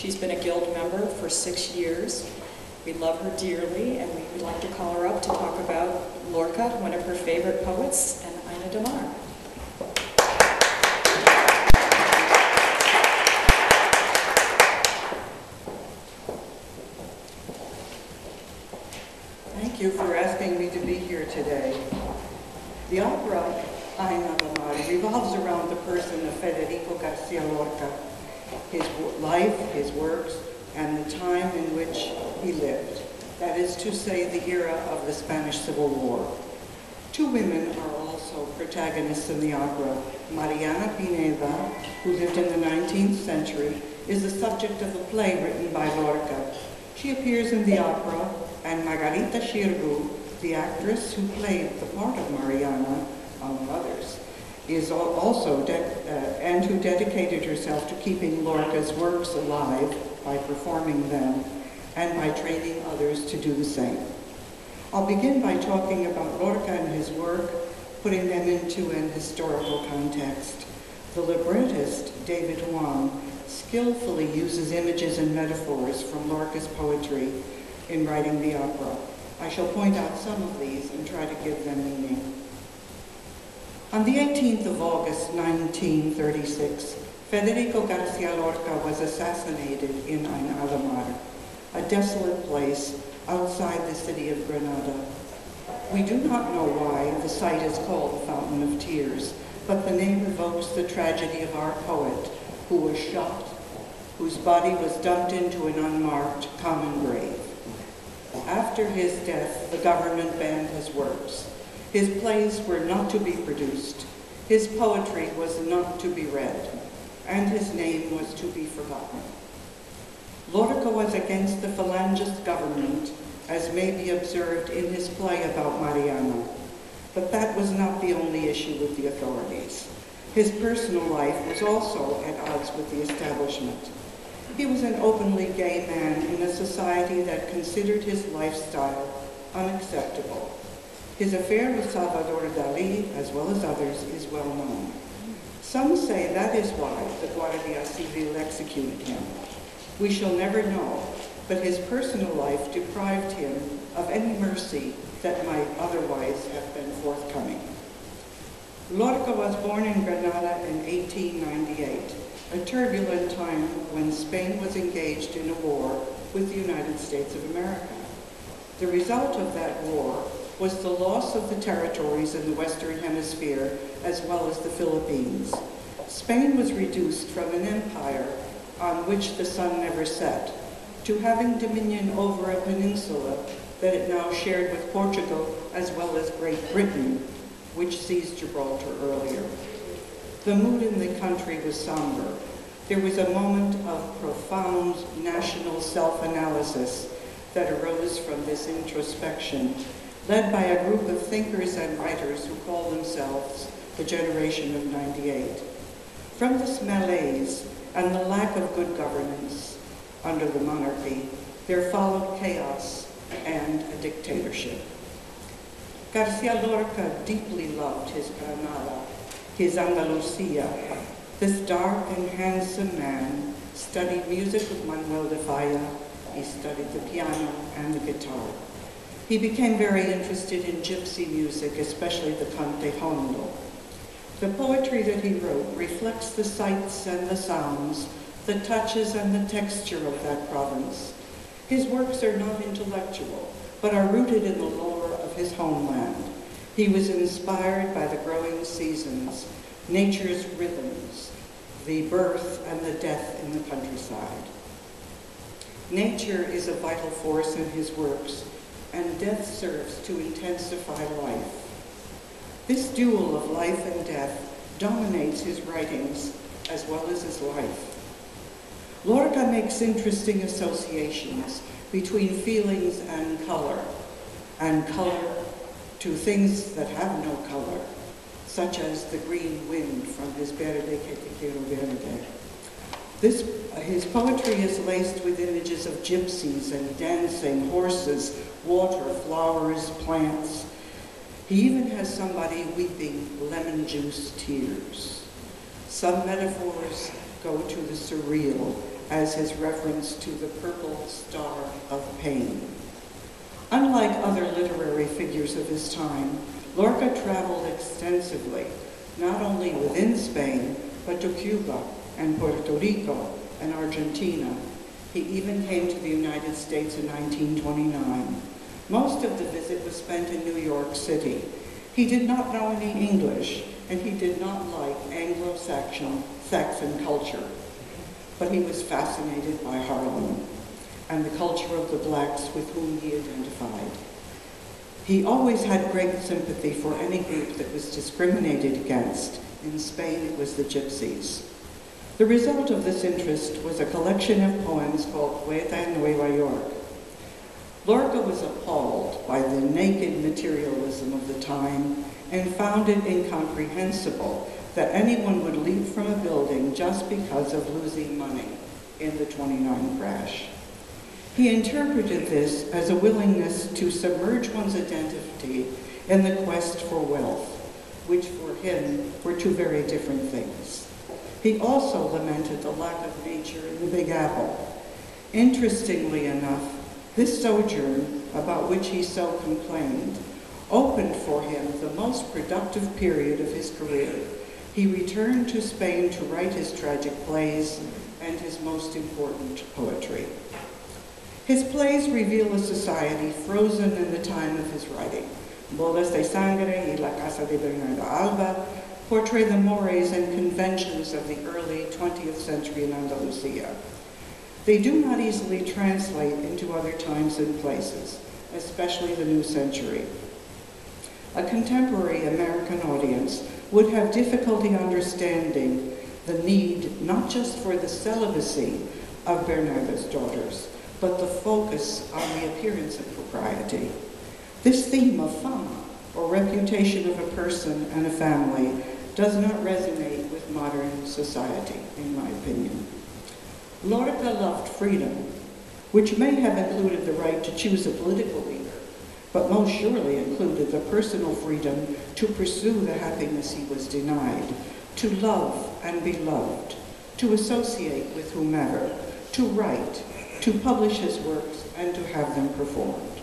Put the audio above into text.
She's been a guild member for 6 years. We love her dearly, and we would like to call her up to talk about Lorca, one of her favorite poets, and Ina de Mar. Thank you for asking me to be here today. The opera, Ina de Mar, revolves around the person of Frederico Garcia Lorca, his life, his works, and the time in which he lived. That is to say, the era of the Spanish Civil War. Two women are also protagonists in the opera. Mariana Pineda, who lived in the 19th century, is the subject of a play written by Lorca. She appears in the opera, and Margarita Xirgu, the actress who played the part of Mariana, among others, is also and who dedicated herself to keeping Lorca's works alive by performing them and by training others to do the same. I'll begin by talking about Lorca and his work, putting them into an historical context. The librettist, David Huang, skillfully uses images and metaphors from Lorca's poetry in writing the opera. I shall point out some of these and try to give them meaning. On the 18th of August, 1936, Frederico Garcia Lorca was assassinated in Ina de Mar, a desolate place outside the city of Granada. We do not know why the site is called the Fountain of Tears, but the name evokes the tragedy of our poet, who was shot, whose body was dumped into an unmarked common grave. After his death, the government banned his works. His plays were not to be produced, his poetry was not to be read, and his name was to be forgotten. Lorca was against the Falangist government, as may be observed in his play about Mariana, but that was not the only issue with the authorities. His personal life was also at odds with the establishment. He was an openly gay man in a society that considered his lifestyle unacceptable. His affair with Salvador Dali, as well as others, is well known. Some say that is why the Guardia Civil executed him. We shall never know, but his personal life deprived him of any mercy that might otherwise have been forthcoming. Lorca was born in Granada in 1898, a turbulent time when Spain was engaged in a war with the United States of America. The result of that war was the loss of the territories in the Western Hemisphere as well as the Philippines. Spain was reduced from an empire on which the sun never set to having dominion over a peninsula that it now shared with Portugal as well as Great Britain, which seized Gibraltar earlier. The mood in the country was somber. There was a moment of profound national self-analysis that arose from this introspection, led by a group of thinkers and writers who call themselves the generation of '98. From this malaise and the lack of good governance under the monarchy, there followed chaos and a dictatorship. Garcia Lorca deeply loved his Granada, his Andalusia. This dark and handsome man studied music with Manuel de Falla. He studied the piano and the guitar. He became very interested in gypsy music, especially the cante jondo. The poetry that he wrote reflects the sights and the sounds, the touches and the texture of that province. His works are not intellectual, but are rooted in the lore of his homeland. He was inspired by the growing seasons, nature's rhythms, the birth and the death in the countryside. Nature is a vital force in his works, and death serves to intensify life. This duel of life and death dominates his writings as well as his life. Lorca makes interesting associations between feelings and color to things that have no color, such as the green wind from his Verde que te quiero verde. His poetry is laced with images of gypsies and dancing, horses, water, flowers, plants. He even has somebody weeping lemon juice tears. Some metaphors go to the surreal as his reference to the purple star of pain. Unlike other literary figures of his time, Lorca traveled extensively, not only within Spain, but to Cuba and Puerto Rico and Argentina. He even came to the United States in 1929. Most of the visit was spent in New York City. He did not know any English, and he did not like Anglo-Saxon culture, but he was fascinated by Harlem and the culture of the blacks with whom he identified. He always had great sympathy for any group that was discriminated against. In Spain, it was the Gypsies. The result of this interest was a collection of poems called Poeta en Nueva York. Lorca was appalled by the naked materialism of the time and found it incomprehensible that anyone would leap from a building just because of losing money in the '29 crash. He interpreted this as a willingness to submerge one's identity in the quest for wealth, which for him were two very different things. He also lamented the lack of nature in the Big Apple. Interestingly enough, this sojourn, about which he so complained, opened for him the most productive period of his career. He returned to Spain to write his tragic plays and his most important poetry. His plays reveal a society frozen in the time of his writing. Bodas de Sangre y La Casa de Bernardo Alba portray the mores and conventions of the early 20th century in Andalusia. They do not easily translate into other times and places, especially the new century. A contemporary American audience would have difficulty understanding the need not just for the celibacy of Bernardo's daughters, but the focus on the appearance of propriety. This theme of fama, or reputation of a person and a family, does not resonate with modern society, in my opinion. Lorca loved freedom, which may have included the right to choose a political leader, but most surely included the personal freedom to pursue the happiness he was denied, to love and be loved, to associate with whomever, to write, to publish his works, and to have them performed.